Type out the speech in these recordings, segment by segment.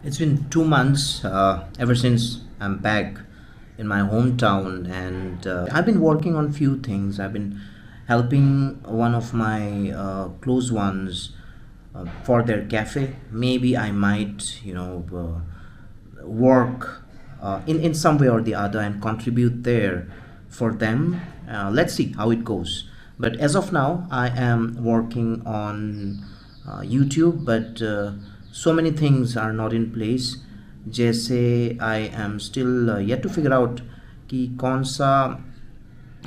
It's been 2 months ever since I'm back in my hometown, and I've been working on few things. I've been helping one of my close ones for their cafe. Maybe I might, work in some way or the other and contribute there for them. Let's see how it goes. But as of now, I am working on YouTube, but so many things are not in place. जैसे I am still yet to figure out कि कौन सा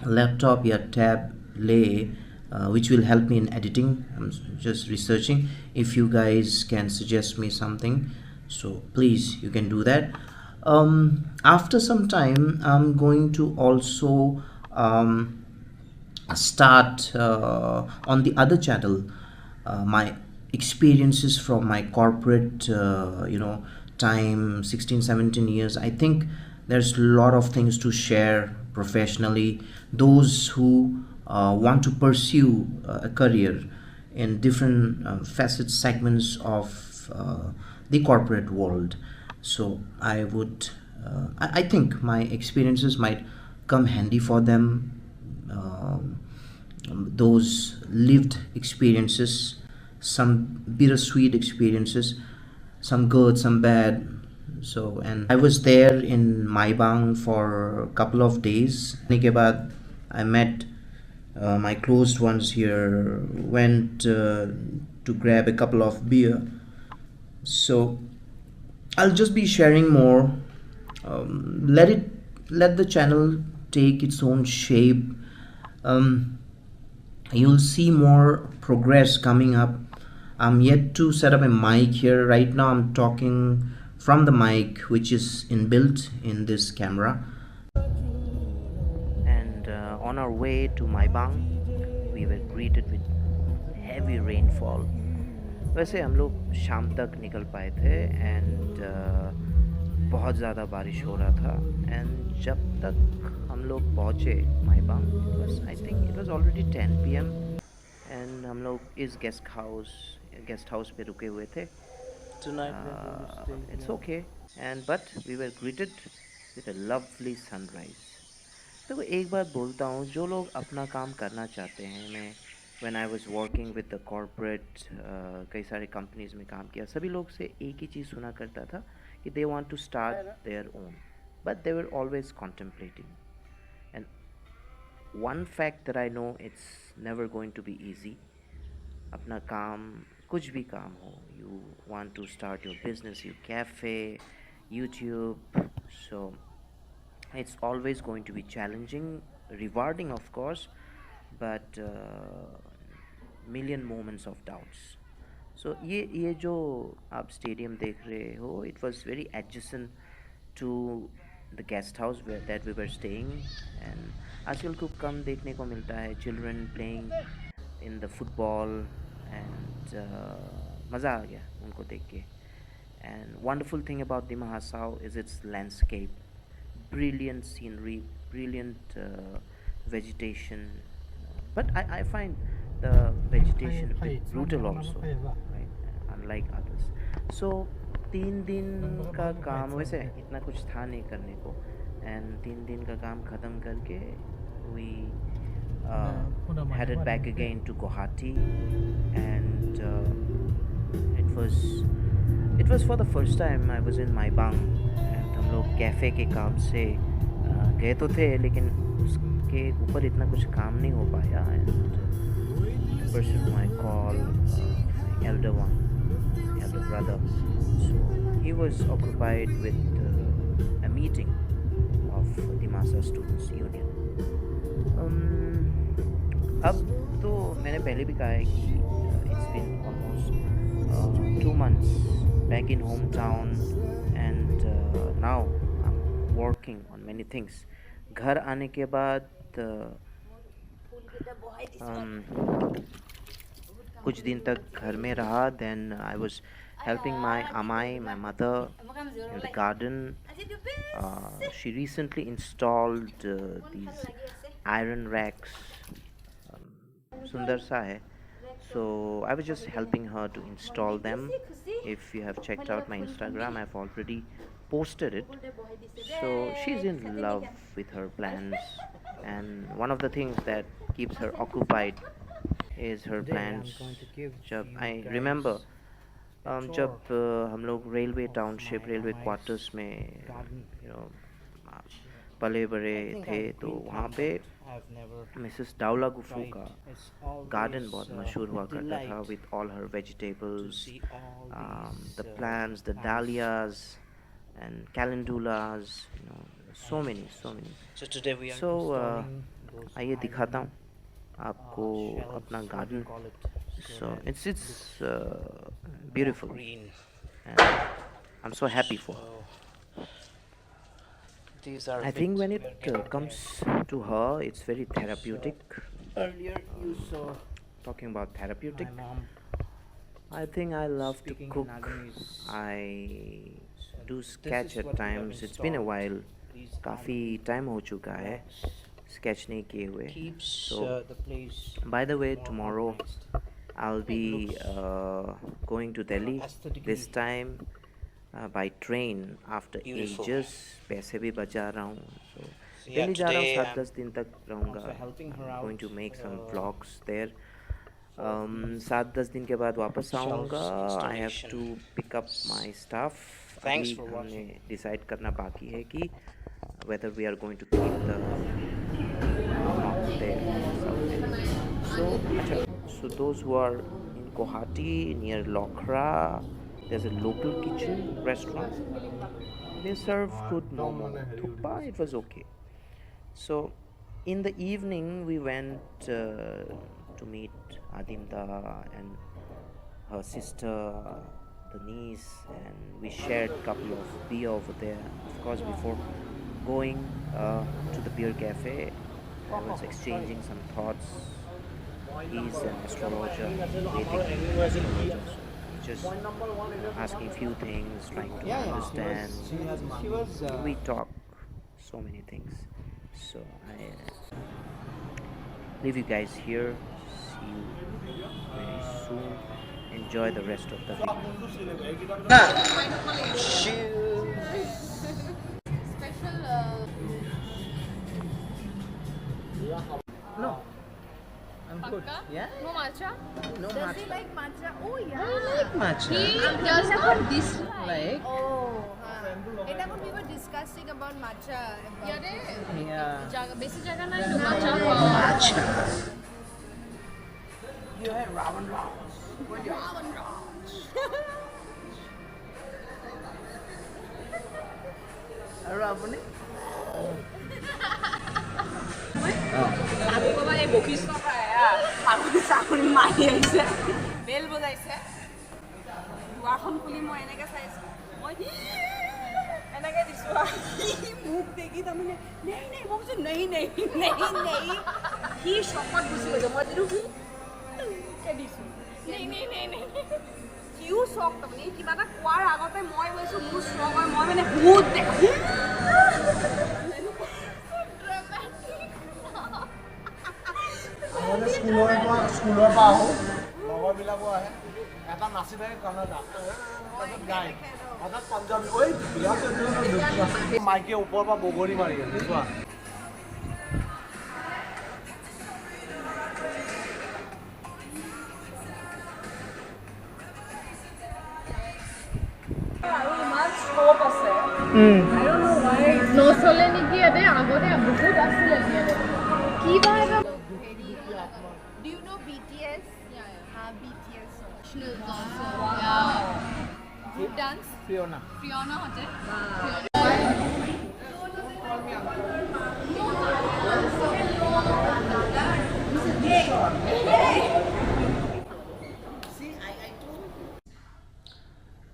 laptop या tab ले which will help me in editing. I'm just researching. If you guys can suggest me something, so please you can do that. After some time, I'm going to also start on the other channel my experiences from my corporate time, 16, 17 years. I think there's a lot of things to share professionally. Those who want to pursue a career in different facets, segments of the corporate world. So I think my experiences might come handy for them. Those lived experiences, some bittersweet experiences, some good, some bad. So, and I was there in Maibang for a couple of days. के बाद I met my closed ones here, went to grab a couple of beer. So I'll just be sharing more. Let the channel take its own shape. um, you'll see more progress coming up. I'm yet to set up a mic here. Right now I'm talking from the mic which is inbuilt in this camera. And on our way to Maibang, we were greeted with heavy rainfall. वैसे हम लोग शाम तक निकल पाए थे, and बहुत ज़्यादा बारिश हो रहा था. एंड जब तक हम लोग पहुँचे Maibang, it was, I think it was already 10 PM. And हम लोग इस गेस्ट हाउस पे रुके हुए थे. Tonight we are going to stay It's here. okay. And but we were greeted with a lovely sunrise. देखो, एक बात बोलता हूँ, जो लोग अपना काम करना चाहते हैं, मैं when I was working with the corporate, कई सारे कंपनीज में काम किया, सभी लोग से एक ही चीज़ सुना करता था कि they want to start their own, but they were always contemplating. And one fact that I know, it's never going to be easy. अपना काम, कुछ भी काम हो, you want to start your business, your cafe, YouTube. So it's always going to be challenging, rewarding of course, but million moments of doubts. So ये जो आप stadium देख रहे हो, it was very adjacent to the guest house where that we were staying. And आजकल खूब कम देखने को मिलता है children playing in the football. And मज़ा आ गया उनको देख के. And wonderful thing about the Mahasao is its landscape, brilliant scenery, brilliant vegetation. But I find the vegetation a bit brutal also, right? Unlike others. So 3 दिन का काम, वैसे इतना कुछ था नहीं करने को. एंड 3 दिन का काम ख़त्म करके we headed back again to Guwahati. And it was for the first time I was in Maibang. And हम लोग कैफ़े के काम से गए तो थे, लेकिन उसके ऊपर इतना कुछ काम नहीं हो पाया. And the person whom I call my elder one, elder brother, so he was occupied with a meeting of the Masa Students Union. अब तो मैंने पहले भी कहा है कि it's been almost 2 months back in hometown. And now I'm working on many things. घर आने के बाद कुछ दिन तक घर में रहा. Then I was helping my amai, my mother, in the garden. She recently installed these iron racks. सुंदर सा है. So I was just helping her to install them. If you have checked out my Instagram, I've already posted it. So she's in love with her plants, and one of the things that keeps her occupied is her Today I'm plants. going to give जब you I remember guys a जब tour हम लोग railway of township my railway nice quarters में garden. पले बड़े I think थे I've तो been वहाँ come, पे but I've never मिसेस डावला गुफू tried. का It's गार्डन always बहुत मशहूर a हुआ करता था delight with all her to vegetables, see all these the plants, the plants. dahlias and calendulas, so And many, so many. so today we are So installing those आइए दिखाता iron हूँ आपको अपना shelves, what do you garden. call it, so So that it's it it's looks more beautiful, green. and I'm so happy for her. So these are I bit think when we it are getting comes to her, it's very there. therapeutic. So earlier you saw Talking about therapeutic, my mom I think I love to speaking in cook. Naganese. I So do this sketch is at what we have times. It's been a installed. while. These काफ़ी iron time हो चुका है racks sketch नहीं किए हुए. keeps So the place by the way, more tomorrow organized. I'll be Looks going to Delhi. aesthetically This time by train after beautiful. ages. पैसे भी बचा रहा हूँ. So So yeah, दिल्ली जा रहा हूँ, today 7-10 दिन तक रहूँगा. also helping her I'm going out to make some uh, vlogs there. for these 7-10 दिन के बाद वापस shelves आऊँगा. I have installation. to pick up my stuff. Thanks अभी for हमने watching. decide करना बाकी है कि whether we are going to keep the not there South Delhi. So अच्छा, so those who are in Guwahati near Lokra, there's a local kitchen restaurant. They serve good momo. Thukpa, it was okay. So in the evening we went to meet Adinda and her sister, the niece, and we shared a couple of beer over there. Of course, before going to the beer cafe, I was exchanging some thoughts. He's an astrologer, Vedic astrologer, so he's just asking few things, trying to understand. She was We talk so many things. So I leave you guys here. See you very soon. Enjoy the rest of the video. Special. no. I'm good. Pakka? Yeah. No matcha? No Does he matcha. like matcha? Oh yeah. I like matcha. He does not dislike. Like Oh. এটা when we were discussing about matcha. yeah. Basic জায়গা নাই তো matcha পাওয়া। Matcha. You had Ravan Raj. Ravan Raj. আৰু আপুনি ক'ৰবাত এই বশিষ্ঠ পায় ছাগলী ছাগলী মাৰি আহিছে বেল বজাইছে দুৱাৰখন খুলি মই এনেকৈ চাইছোঁ মই এনেকৈ দিছোঁ আৰু সি মোক দেখি তাৰমানে নেই নেই মই কৈছোঁ নেই নেই নেই নেই সি চকত গুচি গৈছে মই যিটো দিছোঁ নেই নেই নেই নেই সিও চক তাৰমানে কিবা এটা কোৱাৰ আগতে মই গৈছোঁ মোৰ চক হয় মই মানে ভূত দেখোঁ স্কুলৰ পৰা আহোঁ লগৰবিলাকো আহে এটা নাচি থাকে গানত তাৰপিছত গায় হঠাৎ পাঞ্জাবী ঐ মাইকে ওপৰৰ পৰা বগৰী মাৰি আছে চোৱা আৰু ইমান স্কোপ আছে নচলে নেকি ইয়াতে আগতে বহুত আছিলে ইয়াতে কিবা এটা Do you know BTS? Yeah. BTS. National concert. Yeah. Group dance. Fiona. Fiona hote.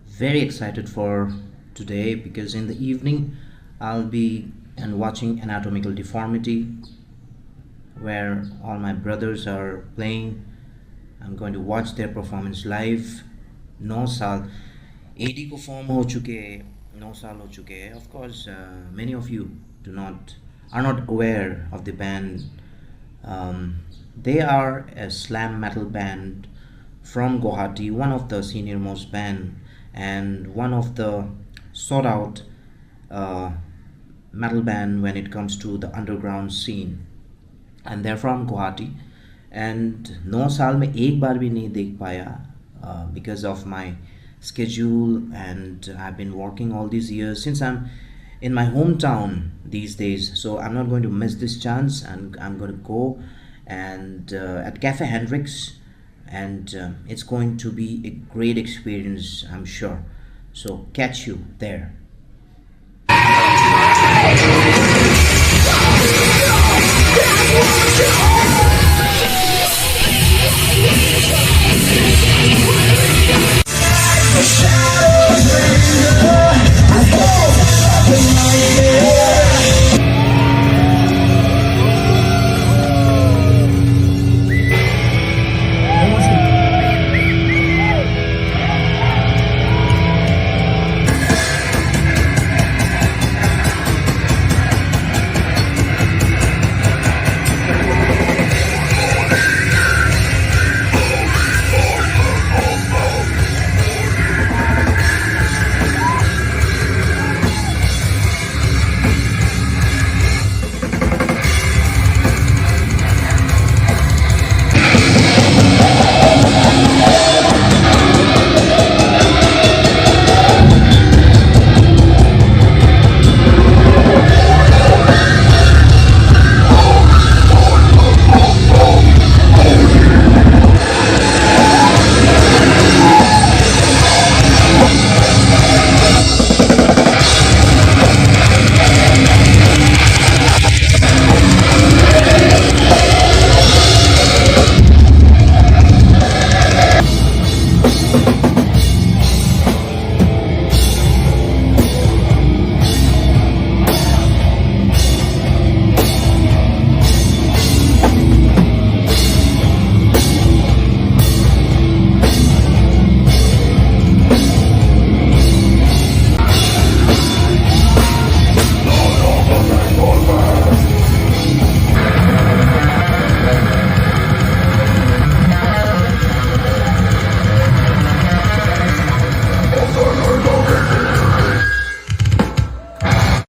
Very excited for today because in the evening I'll be watching Anatomical Deformity, where all my brothers are playing. I'm going to watch their performance live. 9 साल AD को form हो चुके हैं, 9 साल हो चुके हैं. Of course, many of you are not aware of the band. They are a slam metal band from Guwahati, one of the senior most band and one of the sought out uh, metal band when it comes to the underground scene. And they're from Guwahati. And 9 साल में एक बार भी नहीं देख पाया because of my schedule, and I've been working all these years since I'm in my hometown these days, so I'm not going to miss this chance, and I'm going to go and at Cafe Hendrix, and it's going to be a great experience, I'm sure. So catch you there. Yeah.